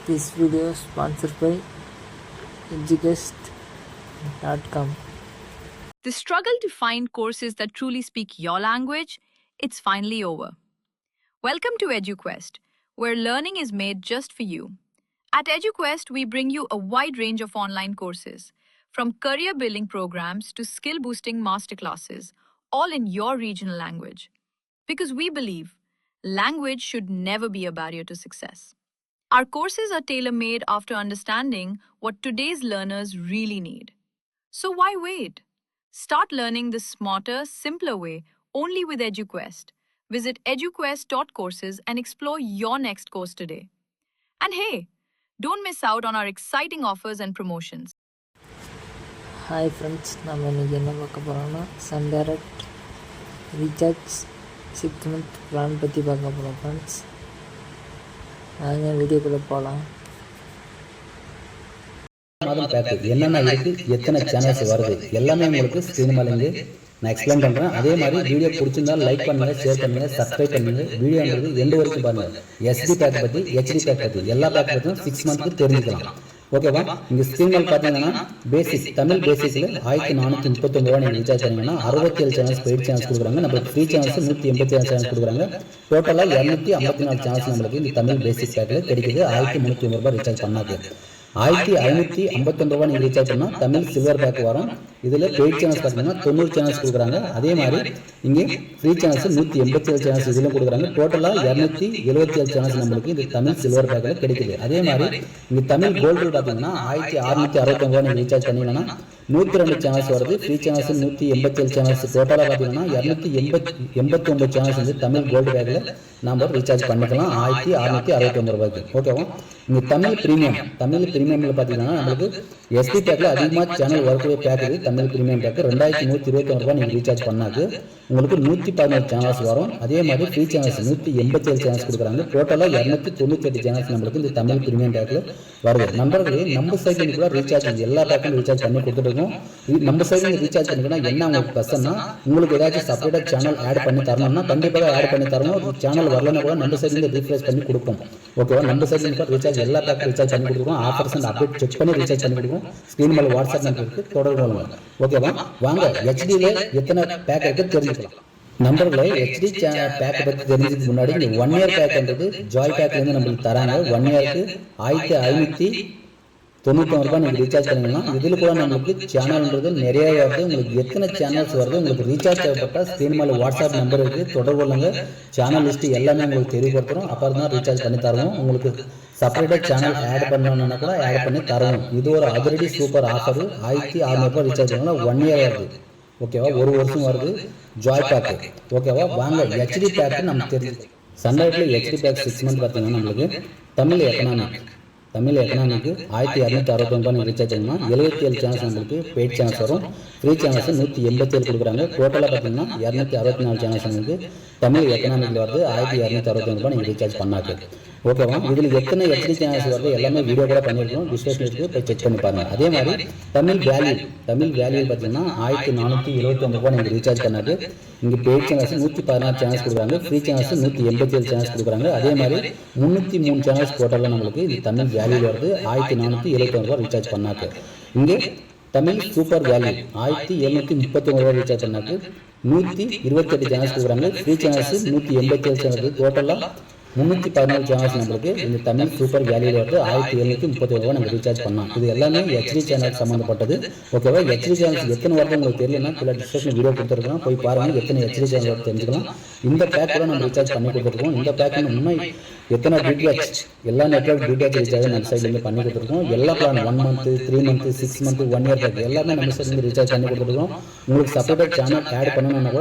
This video is sponsored by eduquest.com. The struggle to find courses that truly speak your language, it's finally over. Welcome to EduQuest, where learning is made just for you. At EduQuest, we bring you a wide range of online courses, from career building programs to skill boosting masterclasses, all in your regional language. Because we believe language should never be a barrier to success. Our courses are tailor-made after understanding what today's learners really need. So why wait? Start learning the smarter, simpler way only with EduQuest. Visit eduquest.courses and explore your next course today. And hey, don't miss out on our exciting offers and promotions. Hi friends, நம்ம இன்னைக்கு என்ன பார்க்க போகிறோம்னா Sun Direct recharge 6 month plan பற்றி பார்க்க போகிறோம் friends. வாங்க வீடியோக்குள்ளே போகலாம். மாதம் பேக்கேஜ் என்னென்ன இருக்குது, எத்தனை சேனல்ஸ் வருது எல்லாமே உங்களுக்கு ஸ்க்ரீன் மேலே நான் எக்ஸ்பிளைன் பண்ணுறேன். அதே மாதிரி வீடியோ பிடிச்சிருந்தா லைக் பண்ணுங்கள், ஷேர் பண்ணுங்கள், சப்ஸ்கிரைப் பண்ணுங்கள். வீடியோன்றது எண்டு வரைக்கும் பாருங்கள். எஸ்டி பேக் பற்றி, ஹெச்டி பேக் பற்றி எல்லா பேக் பற்றியும் 6 months தெரிஞ்சுக்கலாம். ஓகேவா? இங்கே ஸ்க்ரீன் மேல் பார்த்தீங்கன்னா பேசிக் தமிழ் பேசிக்கில் 1439 ரூபா நீங்கள் ரீசார்ஜ் பண்ணிங்கன்னா 67 சேனல்ஸ் பெய்ட் சேனல்ஸ் கொடுக்குறாங்க. நம்மளுக்கு ஃப்ரீ சேனல்ஸ் 187 சேனல்ஸ் கொடுக்குறாங்க. டோட்டலாக 254 சேனல்ஸ் நம்மளுக்கு இந்த தமிழ் பேசிக் பேக்கில் கிடைக்குது. 1309 ரூபாய் ரீசார்ஜ் பண்ணாது. 1559 ரூபா நீங்கள் ரீசார்ஜ் பண்ணால் தமிழ் சில்வர் பேக் வரும். இதில் பெய்ட் சேனல்ஸ் பார்த்தீங்கன்னா 90 சேனல்ஸ் கொடுக்குறாங்க. அதே மாதிரி இங்கே ஃப்ரீ சேனல்ஸ் 187 சேனல்ஸ் இதில் கொடுக்குறாங்க. டோட்டலாக 277 சேனல்ஸ் நம்மளுக்கு இந்த தமிழ் சில்வர் பேக்கில் கிடைக்குது. அதே மாதிரி இங்கே தமிழ் கோல்டு பார்த்தீங்கன்னா 1669 ரூபா நீங்கள் ரீசார்ஜ் பண்ணிங்கன்னா 102 சேனல்ஸ் வருது. ஃப்ரீ சேனல்ஸ் 187 சேனல்ஸ் டோட்டலாக பார்த்தீங்கன்னா 289 சேனல்ஸ் வந்து தமிழ் கோல்டு பேக்கில் நம்ம ரீசார்ஜ் பண்ணிக்கலாம் 1669 ரூபாய்க்கு. ஓகேவா? இங்கே தமிழ் ப்ரீமியமில் பார்த்தீங்கன்னா நம்மளுக்கு எஸ்டி பேக்கில் அதிகமாக சேனல் வரக்கூடிய பேக் இது. தமிழ் ப்ரீமியம் பேக்கு 2121 ரூபாய் நீங்கள் ரீசார்ஜ் பண்ணாது உங்களுக்கு 114 சேனல்ஸ் வரும். அதே மாதிரி ஃப்ரீ சேனல்ஸ் 187 சேனல்ஸ் கொடுக்குறாங்க. டோட்டலாக 298 சேனல்ஸ் நம்மளுக்கு இந்த தமிழ் ப்ரீமியம் பேக்கில் வருது. நண்பர்களே, நம்ம சைடில் கூட ரீசார்ஜ் எல்லா பேக்கும் ரீசார்ஜ் பண்ணி கொடுத்துருக்கோம். நம்ம சைடில் ரீசார்ஜ் பண்ணிங்கன்னா என்ன உங்களுக்கு கஷ்டம்னா, உங்களுக்கு ஏதாச்சும் செப்பரேட்டாக சேனல் ஆட் பண்ணி தரணும்னா கண்டிப்பாக ஆட் பண்ணி தரணும். சேனல் வரலன்னா கூட நம்ம சைடில் ரீஃப்ரெஷ் பண்ணி கொடுப்போம். ஓகேவா? நம்ம சைடில் கூட ரீசார்ஜ் எல்லா பேக்கும் ரீசார்ஜ் பண்ணி கொடுக்குறோம். ஆஃபர்ஸ் அண்ட் அப்டேட் செக் பண்ணி ரீசார்ஜ் பண்ணி கொடுக்கும். ஸ்க்ரீன் மேலே வாட்ஸ்அப் நம்பருக்கு தொடர்பு கொள்ளுங்க. ஓகேவா? வாங்க ஹெச்டியில் எத்தனை பேக் இருக்குது தெரிஞ்சுக்கலாம். நம்பர்களை ஹெச்டி பேக்கை பற்றி தெரிஞ்சதுக்கு முன்னாடி இந்த 1 year பேக்ன்றது ஜாய் பேக்லேருந்து நம்மளுக்கு தராங்க. 1 yearக்கு 1599 ரூபாய் நீங்கள் ரீசார்ஜ் பண்ணிங்கன்னா இதில் கூட நம்மளுக்கு சேனல்ன்றது நிறைய வருது. உங்களுக்கு எத்தனை சேனல்ஸ் வருது, உங்களுக்கு ரீசார்ஜ் தேவைப்பட்டால் ஸ்க்ரீன் மேலே வாட்ஸ்அப் நம்பர் இருக்குது, தொடர்பு கொள்ளுங்க. சேனல் லிஸ்ட்டு எல்லாமே உங்களுக்கு தெரியப்படுத்துகிறோம். அப்புறம் தான் ரீசார்ஜ் பண்ணி தருவோம். உங்களுக்கு செப்பரேட்டாக சேனல் ஆட் பண்ணணும்னா கூட ஆட் பண்ணி தருவோம். இது ஒரு அதிரடி சூப்பர் ஆஃபர். 1600 ரூபாய் ரீசார்ஜ் பண்ணால் 1 year வருது. ஓகேவா? 1 வருஷம் வருது ஜாய் பேக்கு. ஓகேவா? வாங்க ஹெச்டி பேக்கு நம்ம தெரிஞ்சு சன்லைட்டில் ஹெச்டி பேக் 6 months பார்த்தீங்கன்னா நம்மளுக்கு தமிழ் எக்கனாமிக்கு 1269 ரூபாய் நீங்கள் ரீசார்ஜ் பண்ணால் 77 சேனல்ஸ் நம்மளுக்கு பெய்ட் சேனல்ஸ் வரும். ஃப்ரீ சேனல்ஸ் 187 கொடுக்குறாங்க. டோட்டலாக பார்த்தீங்கன்னா 264 சேனல்ஸ் நம்மளுக்கு தமிழ் எக்கனாமிக்கில் வருது. 1269 ரூபாய் நீங்கள் ரீசார்ஜ் பண்ணாது. ஓகேவா? இதில் எத்தனை ஹெச்டி சேனல்ஸ் வருது எல்லாமே வீடியோ கூட பண்ணியிருக்கோம். டிஸ்கிரிப்ஷன் இருக்குது, போய் செக் பண்ணி பாருங்கள். அதே மாதிரி தமிழ் வேல்யூ பார்த்தீங்கன்னா 1479 ரூபாய் நீங்கள் ரீசார்ஜ் பண்ணாது. இங்கே பெய்ட் சேனல்ஸ் 116 சேனல்ஸ் கொடுக்குறாங்க. ஃப்ரீ சேனல்ஸ் 187 சேனல்ஸ் கொடுக்குறாங்க. அதே மாதிரி 303 சேனல்ஸ் டோட்டலாக நம்மளுக்கு இது தமிழ் வேல்யூ வருது. 1479 ரூபாய் ரீசார்ஜ் பண்ணாது. இங்கே தமிழ் சூப்பர் வேல்யூ 1739 ரூபாய் ரீசார்ஜ் பண்ணாது. 128 சேனல்ஸ் கொடுக்குறாங்க. ஃப்ரீ சேனல்ஸ் 187 சேனல்ஸ் டோட்டலாக 314 சேனல்ஸ் நம்மளுக்கு இந்த தமிழ் சூப்பர் வேல்யூ வருது. 1739 ரூபாய் நம்ம ரீசார்ஜ் பண்ணலாம். இது எல்லாமே ஹெச்டி சேனல் சம்மந்தப்பட்டது. ஓகேவா? ஹெச்டி சேனல்ஸ் எத்தனை வருது உங்களுக்கு தெரியலன்னா கீழே டிஸ்கிரிப்ஷன் வீடியோ கொடுத்துருக்கோம், போய் பாருங்கள். எத்தனை ஹெச்டி சேனல் வருது தெரிஞ்சுக்கலாம். இந்த பேக் கூட நம்ம ரீசார்ஜ் பண்ணி கொடுத்துருக்கோம். இந்த பேக் இன்னும் எத்தனை டிடிஹெச் எல்லா நெட்வொர்க் டிடிஹெச் ரீசார்ஜ் நம்ம சைட்லேருந்து பண்ணி கொடுத்துருக்கோம். எல்லா plan 1 month, 3 month, 6 month, 1 year pack எல்லாமே நம்ம சைட்லேருந்து ரீசார்ஜ் பண்ணி கொடுத்துருக்கோம். உங்களுக்கு செப்பரேட்டாக சேனல் ஆட் பண்ணணும்னா கூட